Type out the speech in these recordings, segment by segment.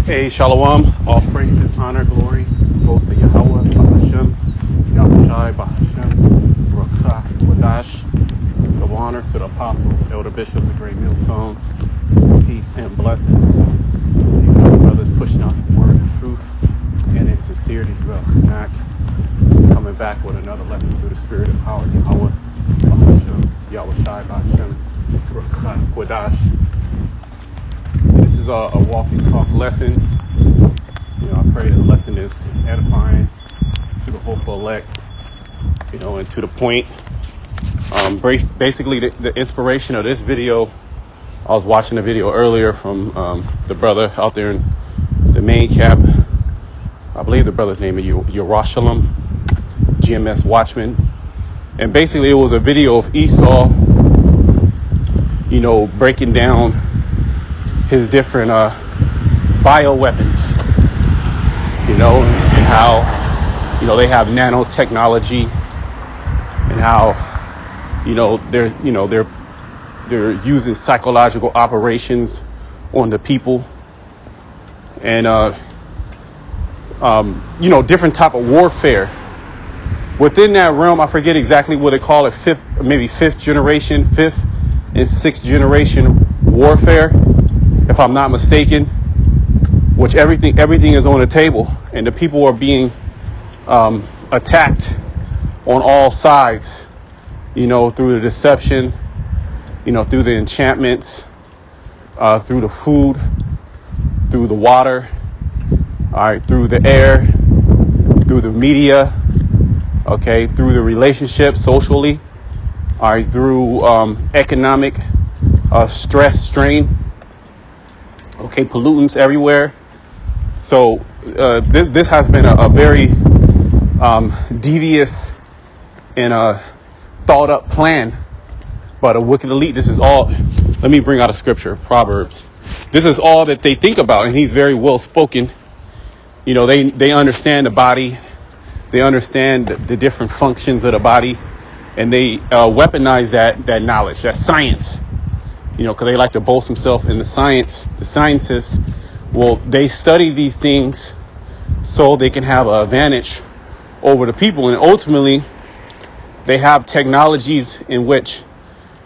Hey, Shalom. All praise, honor, glory goes to Yahweh, Bahashem, Yahushai, Bahashem, Rakah, Wadash. Double honors to the apostle, elder bishop, the great millstone. Peace and blessings. You brothers pushing out the word and truth and in sincerity throughout the night. Coming back with another lesson through the spirit of power, Yahweh, Bahashem, Yahushai, Bahashem, Rakah, Wadash. This is a walk and talk lesson. I pray the lesson is edifying to the hopeful elect, and to the point. Basically, the inspiration of this video, I was watching a video earlier from the brother out there in the main camp. I believe the brother's name is Yerushalayim, GMS Watchman. And basically, it was a video of Esau, breaking down his different bioweapons, and how, they have nanotechnology, and how, they're using psychological operations on the people, and different type of warfare within that realm. I forget exactly what they call it, fifth and sixth generation warfare, if I'm not mistaken, which everything is on the table, and the people are being attacked on all sides, through the deception, through the enchantments, through the food, through the water, through the air, through the media, through the relationship socially, through economic stress, strain, pollutants everywhere. So this has been a very devious and thought up plan, but a wicked elite. This is all. Let me bring out a scripture, Proverbs. This is all that they think about, and he's very well spoken. They understand the body, they understand the different functions of the body, and they weaponize that knowledge, that science. Because they like to boast themselves in the sciences. Well, they study these things so they can have an advantage over the people. And ultimately, they have technologies in which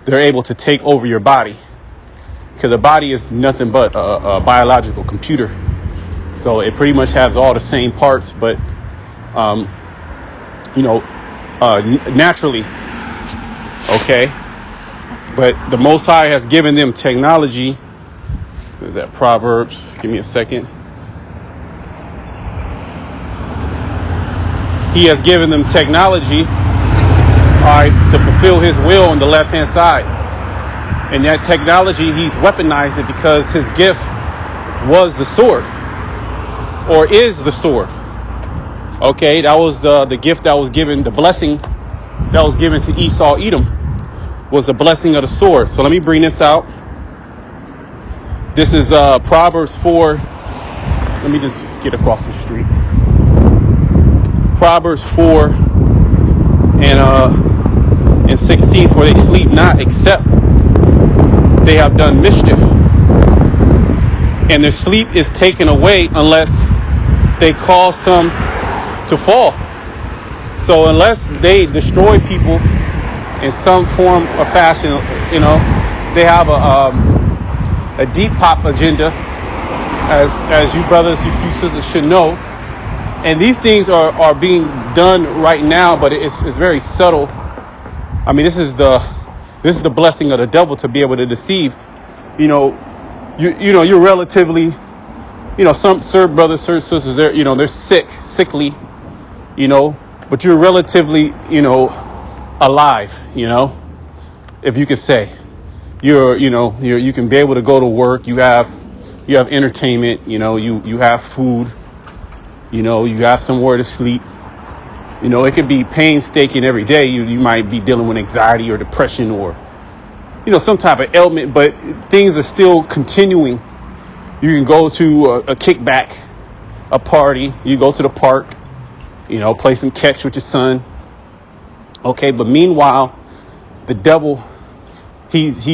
they're able to take over your body. Because the body is nothing but a biological computer. So it pretty much has all the same parts, but, naturally. Okay. But the Most High has given them technology. Is that Proverbs? Give me a second. He has given them technology, to fulfill his will on the left-hand side. And that technology, he's weaponized it because his gift was the sword, or is the sword. Okay, that was the gift that was given, the blessing that was given to Esau, Edom, was the blessing of the sword. So let me bring this out. This is Proverbs 4. Let me just get across the street. Proverbs 4 and 16. For they sleep not, except they have done mischief, and their sleep is taken away unless they cause some to fall. So unless they destroy people in some form or fashion, they have a deep pop agenda, as you brothers, you sisters should know. And these things are being done right now, but it's very subtle. I mean, this is the blessing of the devil to be able to deceive. You're relatively, some brothers, certain sisters, they're sickly, but you're relatively, alive, if you could say. You can be able to go to work, you have entertainment, you have food, you have somewhere to sleep. It could be painstaking every day. You might be dealing with anxiety or depression or some type of ailment, but things are still continuing. You can go to a kickback, a party, you go to the park, play some catch with your son. Okay, but meanwhile, the devil, he's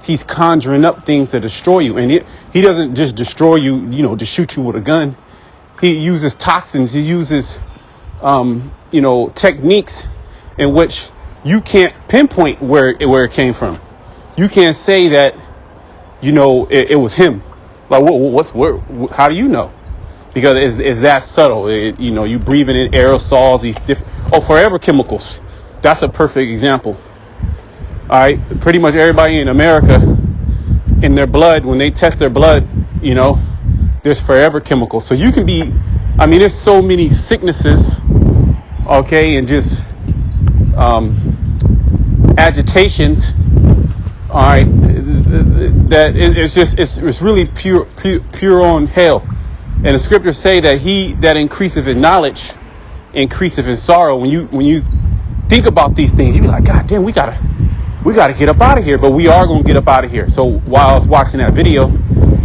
he's conjuring up things to destroy you. And he doesn't just destroy you, to shoot you with a gun. He uses toxins. He uses, techniques in which you can't pinpoint where it came from. You can't say that, it was him. Like, how do you know? Because it's that subtle. You breathing in aerosols, these different, forever chemicals. That's a perfect example. All right. Pretty much everybody in America, in their blood, when they test their blood, there's forever chemicals. So you can be, there's so many sicknesses, okay, and just agitations, all right, that it's really pure on hell. And the scriptures say that he that increaseth in knowledge increaseth in sorrow. When you think about these things, you be like, God damn, we gotta get up out of here. But we are gonna get up out of here. So while I was watching that video,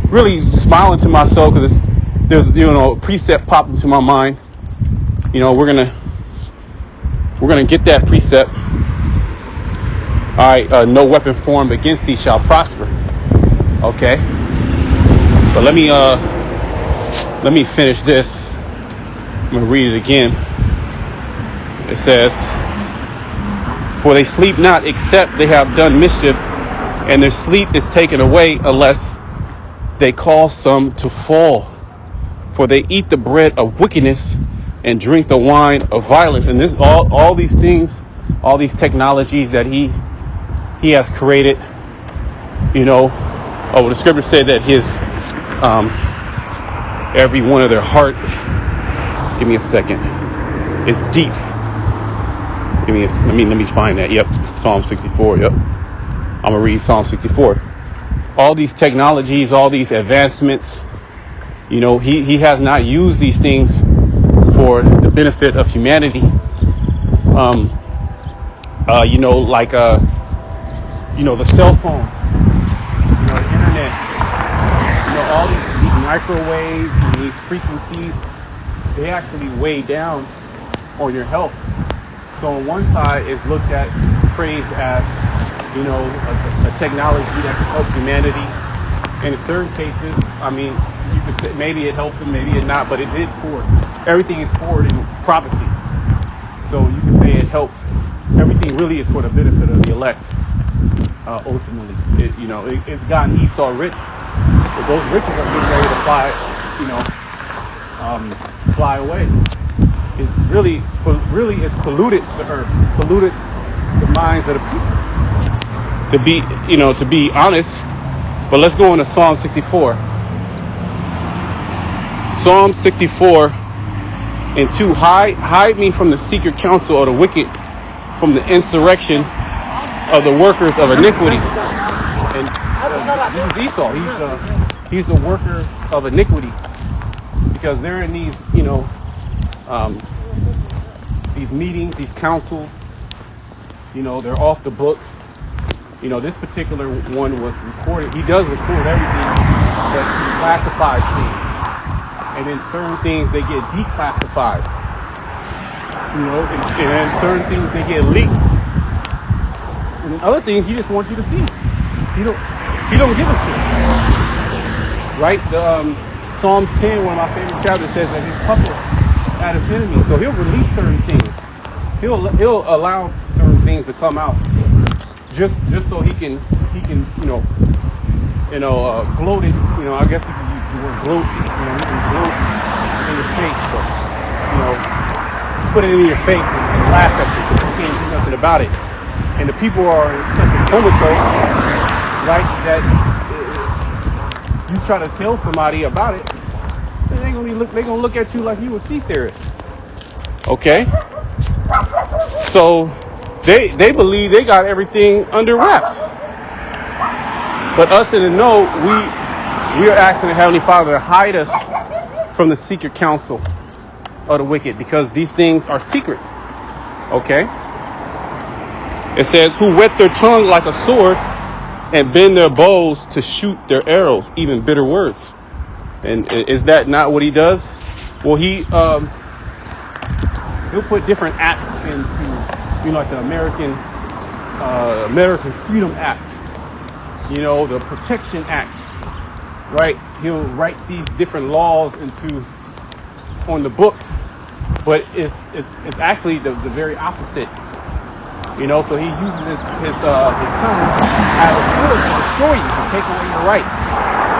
really smiling to myself, because there's a precept popped into my mind. We're gonna get that precept. All right, no weapon formed against thee shall prosper. Okay, but let me finish this. I'm gonna read it again. It says, "For they sleep not, except they have done mischief, and their sleep is taken away, unless they cause some to fall. For they eat the bread of wickedness and drink the wine of violence." And this, all these things, all these technologies that he has created, the scripture said that his, every one of their heart, give me a second, is deep. Let me find that. Yep. Psalm 64. Yep. I'm going to read Psalm 64. All these technologies, all these advancements, he has not used these things for the benefit of humanity. The cell phone, the internet, all these microwaves and these frequencies, they actually weigh down on your health. So on one side is looked at, praised as, a technology that can help humanity. And in certain cases, you could say maybe it helped them, maybe it not, but it did forward. Everything is forward in prophecy. So you can say it helped. Everything really is for the benefit of the elect. Ultimately, it's gotten Esau rich, but those riches are getting ready to fly away. It's really it's polluted the earth, polluted the minds of the people. To be honest, but let's go on to Psalm 64. Psalm 64 and 2. Hide me from the secret counsel of the wicked, from the insurrection of the workers of iniquity. And this is Esau. He's the worker of iniquity, because they're in these these meetings, these councils. They're off the book. This particular one was recorded. He does record everything, but he classifies things, and then certain things they get declassified. And then certain things they get leaked. And then other things he just wants you to see. He don't give a shit. Right? The Psalms 10, one of my favorite chapters, says that his puppet had his enemies. So he'll release certain things. He'll allow certain things to come out just so he can gloat it. I guess you can use the word gloat. He can gloat in your face, but put it in your face and laugh at you because you can't do nothing about it. And the people are in such a comatose, right, that you try to tell somebody about it, they're gonna look at you like you a sea theorist. Okay? So they believe they got everything under wraps. But us in the know, we are asking the Heavenly Father to hide us from the secret counsel of the wicked, because these things are secret. Okay? It says, who whet their tongue like a sword and bend their bows to shoot their arrows, even bitter words. And is that not what he does? Well, he'll put different acts into, like the American Freedom Act. you know, the Protection Act, right? He'll write these different laws on the books, but it's actually the very opposite. You know, so he uses his tongue as a tool to destroy you, to take away your rights.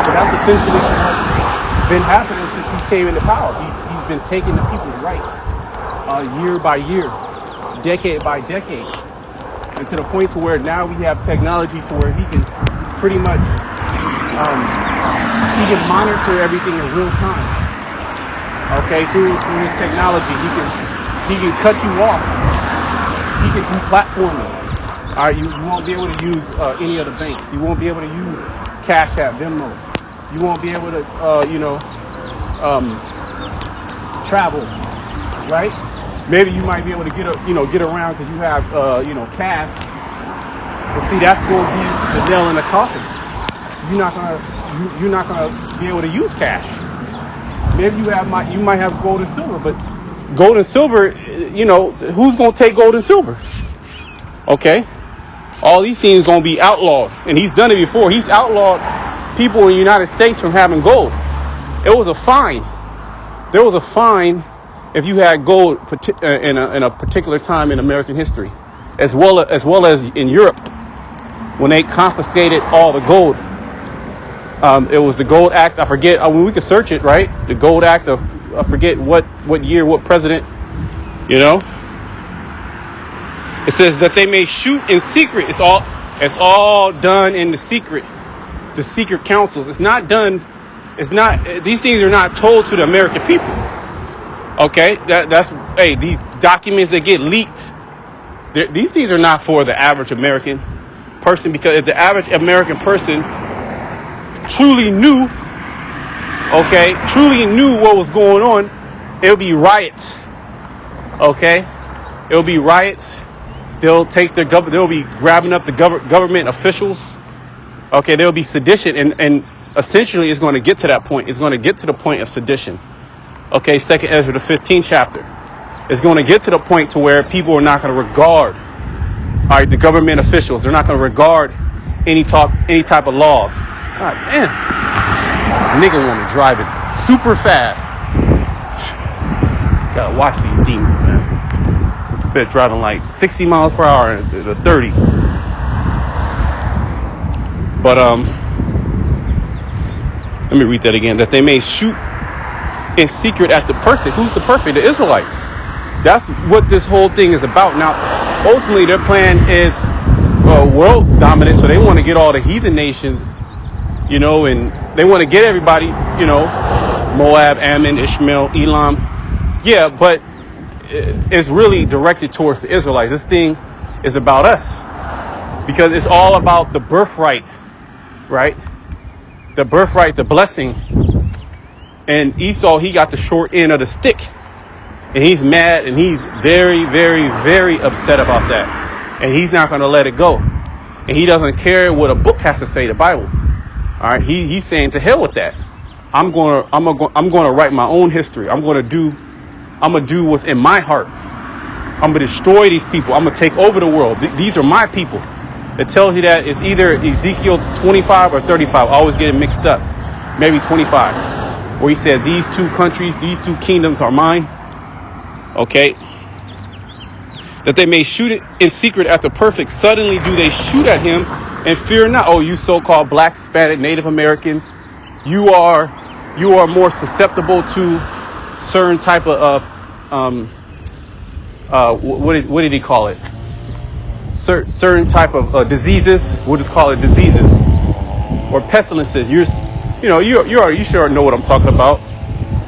But that's essentially what's been happening since he came into power. He's been taking the people's rights year by year, decade by decade, and to the point to where now we have technology to where he can pretty much he can monitor everything in real time. Okay, through his technology, he can cut you off. He can do platforming. All right, you won't be able to use any of the banks. You won't be able to use Cash App, Venmo. You won't be able to, travel, right? Maybe you might be able to get around because you have, cash. But see, that's going to be the nail in the coffin. You're not gonna be able to use cash. Maybe you might have gold and silver, but gold and silver, who's going to take gold and silver? Okay. All these things going to be outlawed. And he's done it before. He's outlawed people in the United States from having gold. It was a fine. There was a fine if you had gold in a particular time in American history, as well as in Europe, when they confiscated all the gold. It was the Gold Act. I forget. We could search it, right? The Gold Act of, I forget what year, what president, It says that they may shoot in secret. It's all done in the secret councils. It's not done. These things are not told to the American people. Okay. These documents that get leaked, these things are not for the average American person, because if the average American person truly knew what was going on, it'll be riots. Okay. It'll be riots. They'll be grabbing up the government officials. Okay. There'll be sedition, and essentially it's going to get to that point. It's going to get to the point of sedition. Okay. 2nd Ezra, the 15th chapter. It's going to get to the point to where people are not going to regard, the government officials. They're not going to regard any type of laws. God, man. Nigga want to drive it super fast. Gotta watch these demons, man. They're driving like 60 miles per hour and 30. But let me read that again. That they may shoot in secret at the perfect. Who's the perfect? The Israelites. That's what this whole thing is about. Now, ultimately, their plan is world dominance. So they want to get all the heathen nations, and they want to get everybody, Moab, Ammon, Ishmael, Elam. Yeah, but it's really directed towards the Israelites. This thing is about us, because it's all about the birthright, right? The birthright, the blessing. And Esau, he got the short end of the stick, and he's mad, and he's very, very, very upset about that, and he's not going to let it go, and he doesn't care what a book has to say, the Bible. All right, he's saying to hell with that. I'm going to write my own history. I'm going to do what's in my heart. I'm going to destroy these people. I'm going to take over the world. These are my people. It tells you that it's either Ezekiel 25 or 35. I always get it mixed up. Maybe 25, where he said, these two countries, these two kingdoms are mine. Okay. That they may shoot it in secret at the perfect. Suddenly do they shoot at him, and fear not. Oh, you so-called Black, Hispanic, Native Americans, you are more susceptible to certain type of what did he call it? Certain type of diseases. We'll just call it diseases or pestilences. You sure know what I'm talking about.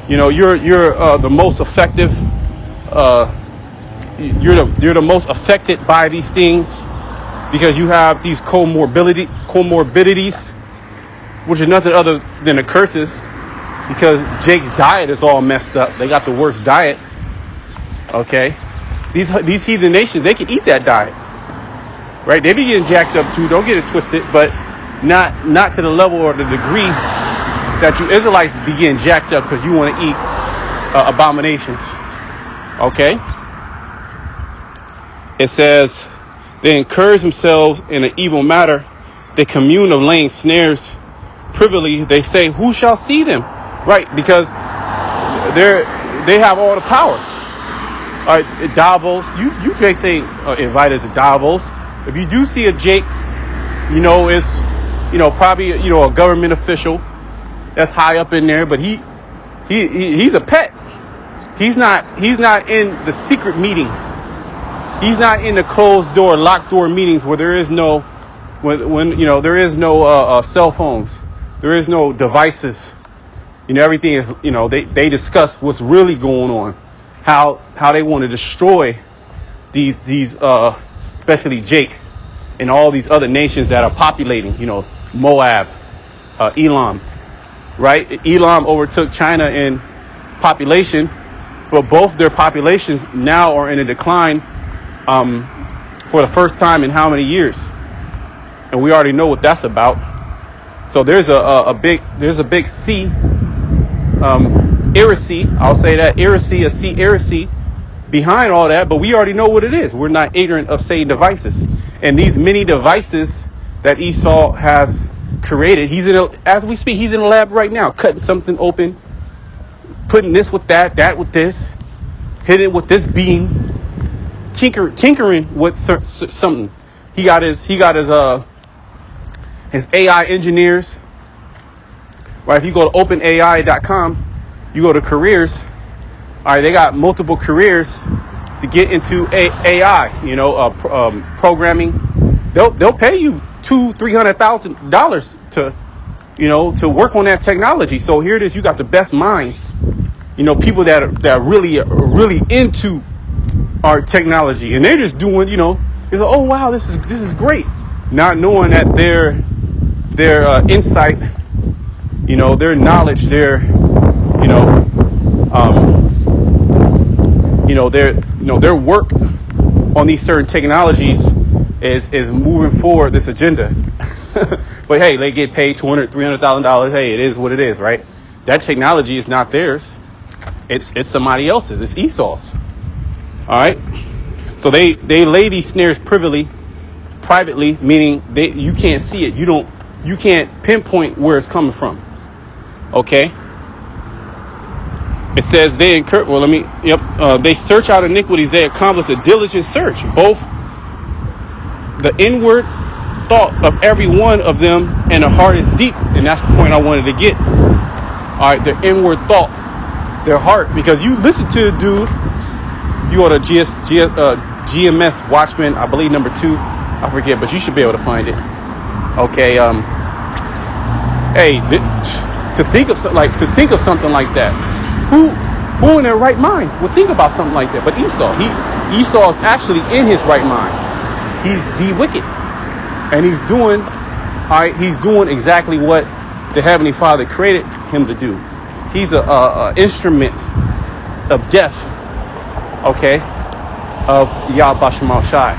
You're the most effective. You're the most affected by these things, because you have these comorbidities, which is nothing other than the curses, because Jake's diet is all messed up. They got the worst diet. Okay. These heathen nations, they can eat that diet. Right? They be getting jacked up too. Don't get it twisted, but not to the level or the degree that you Israelites be getting jacked up because you want to eat abominations. Okay. It says they encourage themselves in an evil matter, They commune of laying snares privily. They say, who shall see them? Right, because they have all the power. All right, Davos. You Jakes ain't invited to Davos. If you do see a Jake, it's probably a government official that's high up in there, but he's a pet. He's not in the secret meetings. He's not in the closed door, locked door meetings where there is no there is no cell phones, there is no devices. Everything is they discuss what's really going on, how they want to destroy these especially Jake and all these other nations that are populating, Moab, Elam, right? Elam overtook China in population, but both their populations now are in a decline for the first time in how many years? And we already know what that's about. So there's a big sea, heresy. I'll say that heresy behind all that, but we already know what it is. We're not ignorant of Satan devices. And these many devices that Esau has created, as we speak, he's in a lab right now, cutting something open, putting this with that with this, hitting it with this beam, tinkering with something. He got his AI engineers. Right, if you go to openai.com, you go to careers. All right, they got multiple careers to get into AI. Programming. They'll pay you $200,000-$300,000 to work on that technology. So here it is. You got the best minds. People that are really into our technology, and they're just doing. It's like, oh wow, this is great. Not knowing that their insight, their knowledge, their work on these certain technologies is moving forward this agenda. But hey, they get paid $200,000-$300,000. Hey, it is what it is, right? That technology is not theirs. It's somebody else's. It's Esau's. All right. So they lay these snares privately, meaning you can't see it. You can't pinpoint where it's coming from. Okay. It says they search out iniquities. They accomplish a diligent search, both the inward thought of every one of them and the heart is deep. And that's the point I wanted to get. All right, their inward thought, their heart, because you listen to the dude, you go to GMS Watchman, I believe number 2, I forget, but you should be able to find it. Okay, to think of something like that, who in their right mind would think about something like that? But Esau is actually in his right mind. He's the wicked, and he's doing exactly what the Heavenly Father created him to do. He's a instrument of death, okay, of Yahweh Shemal Shai.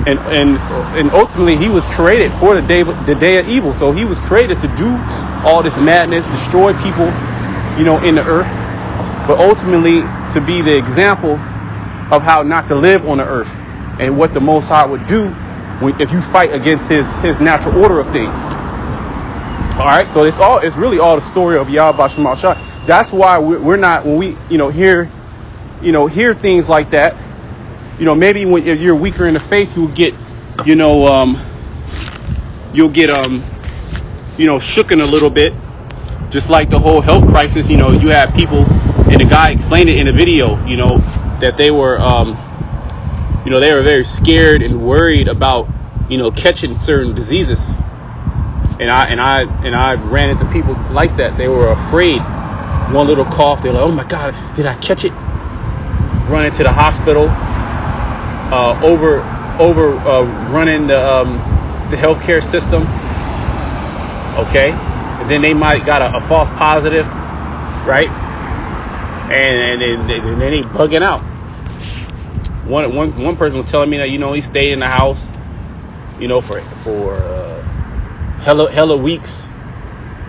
And ultimately he was created for the day of evil. So he was created to do all this madness, destroy people, in the earth, but ultimately to be the example of how not to live on the earth and what the Most High would do if you fight against his natural order of things. All right, so it's really all the story of Yahweh Shemal Shai. That's why we're not, when we hear things like that. Maybe if you're weaker in the faith, you'll get shooken a little bit, just like the whole health crisis. You have people, and the guy explained it in a video, that they were they were very scared and worried about catching certain diseases. And I ran into people like that. They were afraid. One little cough, they're like, oh my God, did I catch it? Run into the hospital, running the healthcare system. Okay, and then they might got a false positive, right? And then they bugging out. One person was telling me that he stayed in the house, for hella weeks,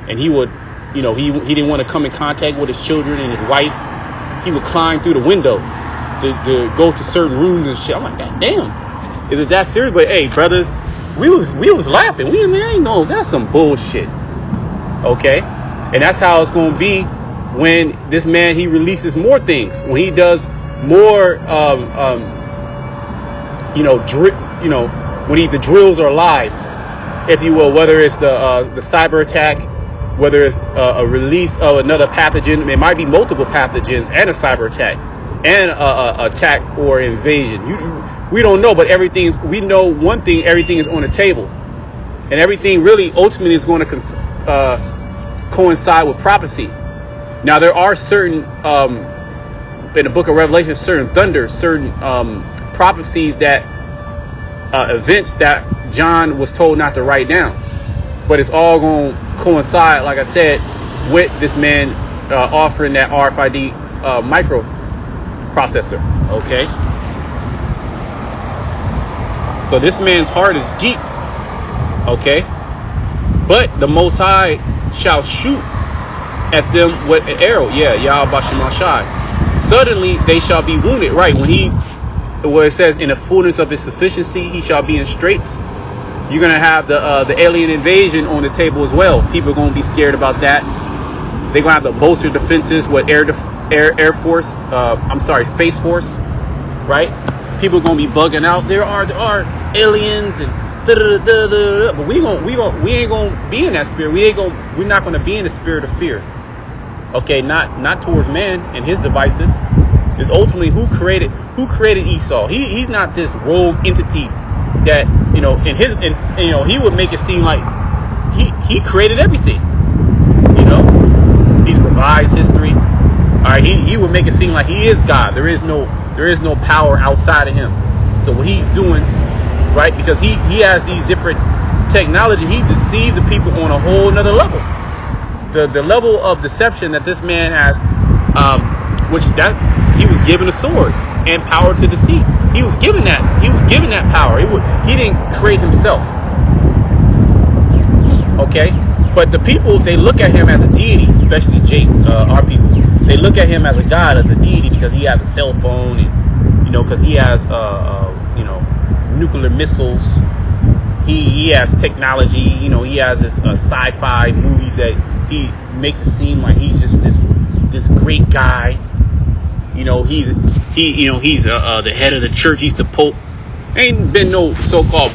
and he would, he didn't want to come in contact with his children and his wife. He would climb through the window to go to certain rooms and shit. I'm like, God damn, is it that serious? But hey, brothers, we was laughing. We ain't know that's some bullshit. Okay, and that's how it's going to be when this man, he releases more things, when he does more when the drills are live, if you will, whether it's the cyber attack, whether it's a release of another pathogen. It might be multiple pathogens and a cyber attack and a attack or invasion. We don't know, but we know one thing: everything is on the table, and everything really ultimately is going to coincide with prophecy. Now, there are certain in the book of Revelation, certain thunders, certain prophecies, that events that John was told not to write down, but it's all going to coincide, like I said, with this man offering that RFID microprocessor. Okay, so this man's heart is deep. Okay, but the Most High shall shoot at them with an arrow. Yeah, Yah Bashimashai. Suddenly they shall be wounded. Right, where it says, in the fullness of his sufficiency he shall be in straits. You're gonna have the alien invasion on the table as well. People are gonna be scared about that. They're gonna have to bolster defenses with Air Force. Space Force. Right? People are gonna be bugging out. There are aliens and but we ain't gonna be in that spirit. We're not gonna be in the spirit of fear. Okay, not towards man and his devices. It's ultimately who created Esau. He's not this rogue entity that, he would make it seem like he created everything. He's revised history. All right, he would make it seem like he is God. There is no power outside of him. So what he's doing, right? Because he has these different technology. He deceived the people on a whole nother level. The level of deception that this man has, he was given a sword and power to deceive. He was given that power. He didn't create himself. Okay, but the people, they look at him as a deity, especially our people. They look at him as a god, as a deity, because he has a cell phone, and because he has nuclear missiles. He has technology. He has this sci-fi movies that he makes it seem like he's just this great guy. He's the head of the church. He's the Pope. Ain't been no so-called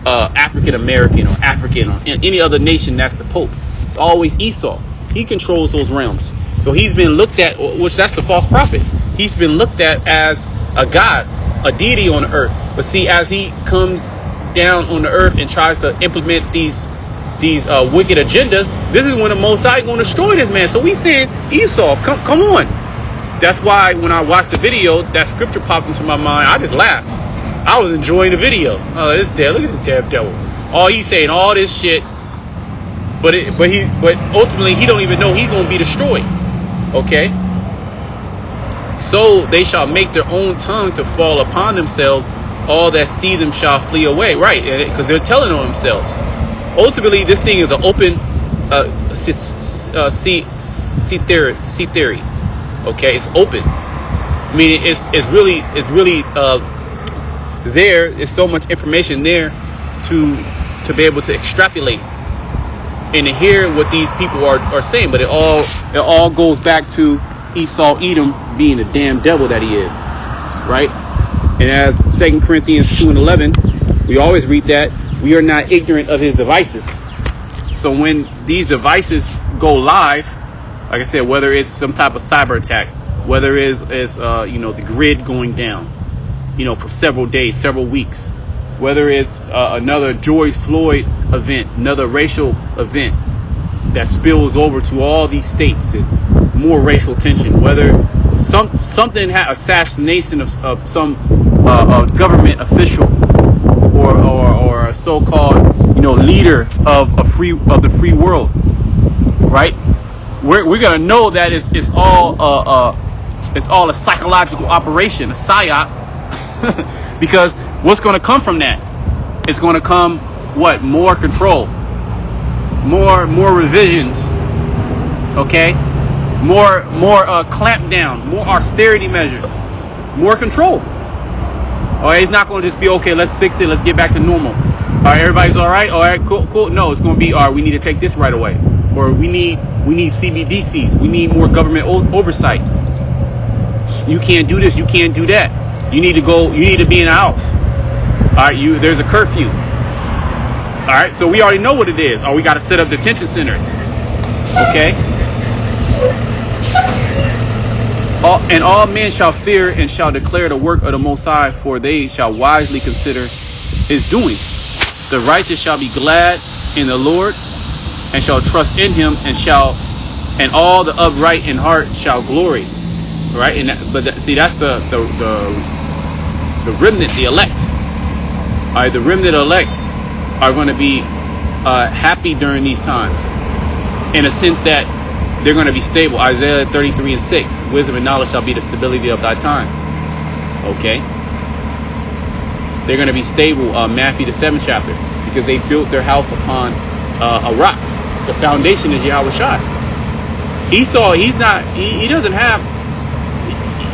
African American or African or any other nation that's the Pope. It's always Esau. He controls those realms. So he's been looked at, which that's the false prophet. He's been looked at as a god, a deity on the earth. But see, as he comes down on the earth and tries to implement these wicked agendas, this is when the Most High going to destroy this man. So we saying, Esau, come on. That's why when I watched the video, that scripture popped into my mind. I just laughed. I was enjoying the video. Oh, look at this damn devil. Oh, he's saying all this shit, but ultimately he don't even know he's going to be destroyed. Okay. So they shall make their own tongue to fall upon themselves. All that see them shall flee away. Right, because they're telling on themselves. Ultimately, this thing is an open sea theory. Okay, it's open. I mean, it's really there is so much information there to be able to extrapolate and to hear what these people are saying. But it all goes back to Esau Edom being the damn devil that he is, right? And as 2 Corinthians 2:11, we always read that we are not ignorant of his devices. So when these devices go live, like I said, whether it's some type of cyber attack, whether it's the grid going down, for several days, several weeks, whether it's another George Floyd event, another racial event that spills over to all these states and more racial tension, whether something assassination of some government official or a so-called leader of the free world, right? We're gonna know that it's all a psychological operation, a psyop, because what's gonna come from that? It's gonna come more control, more revisions, okay, more clamp down, more austerity measures, more control. Or it's not gonna just be okay. Let's fix it. Let's get back to normal. right, everybody's all right. All right, cool. No, it's going to be, all right, we need to take this right away, or we need CBDCs. We need more government oversight. You can't do this. You can't do that. You need to go. You need to be in the house. All right, there's a curfew. All right, so we already know what it is. Oh, we got to set up detention centers. Okay. And all men shall fear and shall declare the work of the Most High, for they shall wisely consider his doing. The righteous shall be glad in the Lord, and shall trust in him, and all the upright in heart shall glory. Right? See, that's the remnant, the elect. All right, the remnant elect are going to be happy during these times, in a sense that they're going to be stable. Isaiah 33:6, wisdom and knowledge shall be the stability of thy time. Okay, they're going to be stable. Matthew the 7th chapter, because they built their house upon a rock. The foundation is Yahweh Shai. Esau,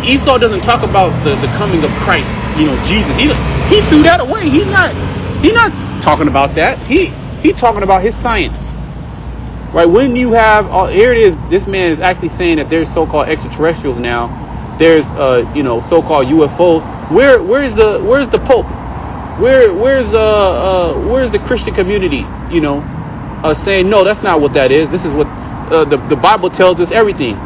Esau doesn't talk about the coming of Christ. Jesus. He threw that away. He's not talking about that. He talking about his science. Right, when you have, here it is, this man is actually saying that there's so-called extraterrestrials now. There's, so-called UFO. Where's the Pope? Where's the Christian community? Saying no, that's not what that is. This is what the Bible tells us everything.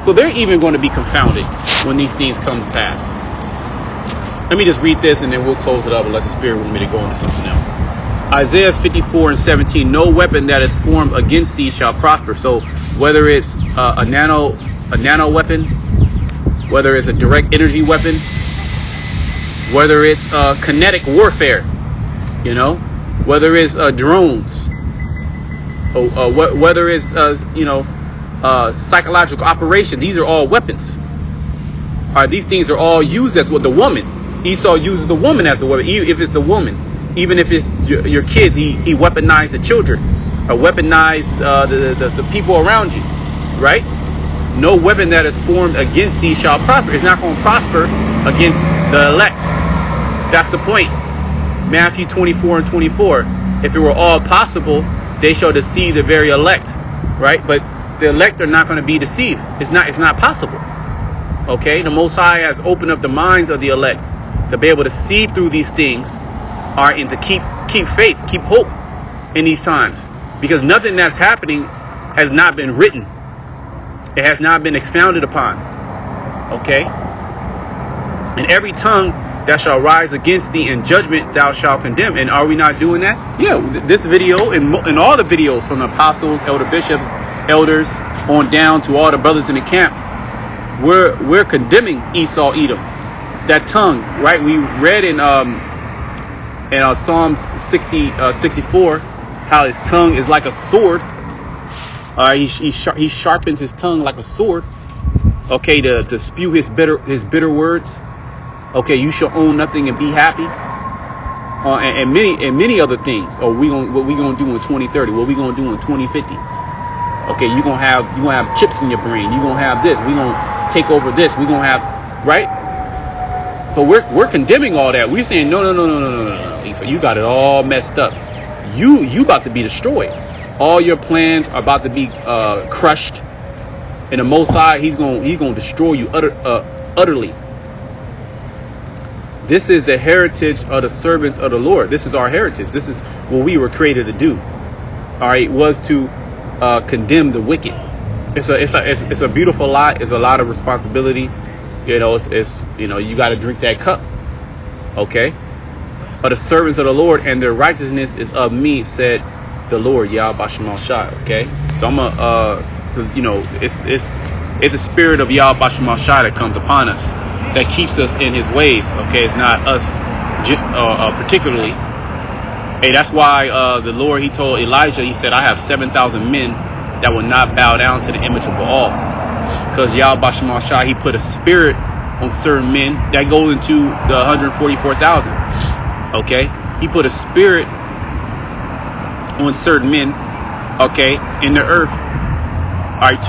So they're even going to be confounded when these things come to pass. Let me just read this and then we'll close it up, unless the Spirit wants me to go into something else. Isaiah 54:17, no weapon that is formed against thee shall prosper. So whether it's a nano weapon, whether it's a direct energy weapon, whether it's kinetic warfare, whether it's drones, whether it's psychological operation, these are all weapons. These things are all used as what the woman. Esau uses the woman as a weapon, if it's the woman. Even if it's your kids, he weaponized the children, or weaponized the people around you, right? No weapon that is formed against thee shall prosper. It's not going to prosper against the elect. That's the point. Matthew 24:24. If it were all possible, they shall deceive the very elect, right? But the elect are not going to be deceived. It's not possible. Okay, the Most High has opened up the minds of the elect to be able to see through these things. All right, and to keep faith, keep hope in these times, because nothing that's happening has not been written. It has not been expounded upon. Okay, and every tongue that shall rise against thee in judgment thou shalt condemn. And are we not doing that? Yeah, this video and all the videos from the apostles, elder bishops, elders on down to all the brothers in the camp, we're condemning Esau, Edom, that tongue. Right? We read in Psalms 64, how his tongue is like a sword. He sharpens his tongue like a sword. Okay, to spew his bitter words. Okay, you shall own nothing and be happy. And many other things. What we gonna do in 2030? What we gonna do in 2050? Okay, you gonna have chips in your brain. You gonna have this. We gonna take over this. We gonna have, right? But we're condemning all that. We're saying no. So you got it all messed up. You about to be destroyed. All your plans are about to be crushed. And the Most High, he's gonna destroy you utterly. This is the heritage of the servants of the Lord. This is our heritage. This is what we were created to do. All right, was to condemn the wicked. It's a beautiful lot. It's a lot of responsibility. You got to drink that cup. Okay. But the servants of the Lord, and their righteousness is of me, said the Lord, Yahweh Shai. Okay. So it's a spirit of Yahweh Shai that comes upon us, that keeps us in his ways. Okay. It's not us particularly. Hey, that's why the Lord, he told Elijah, he said, I have 7,000 men that will not bow down to the image of Baal. Because Yahweh Shai, he put a spirit on certain men that goes into the 144,000. Okay, he put a spirit on certain men, okay, in the earth, all right,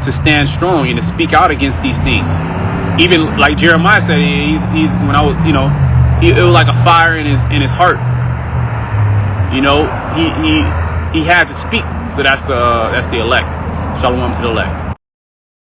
to stand strong and to speak out against these things. Even like Jeremiah said, he's when I was, it was like a fire in his heart. You know, he had to speak. So that's the elect. Shalom to the elect.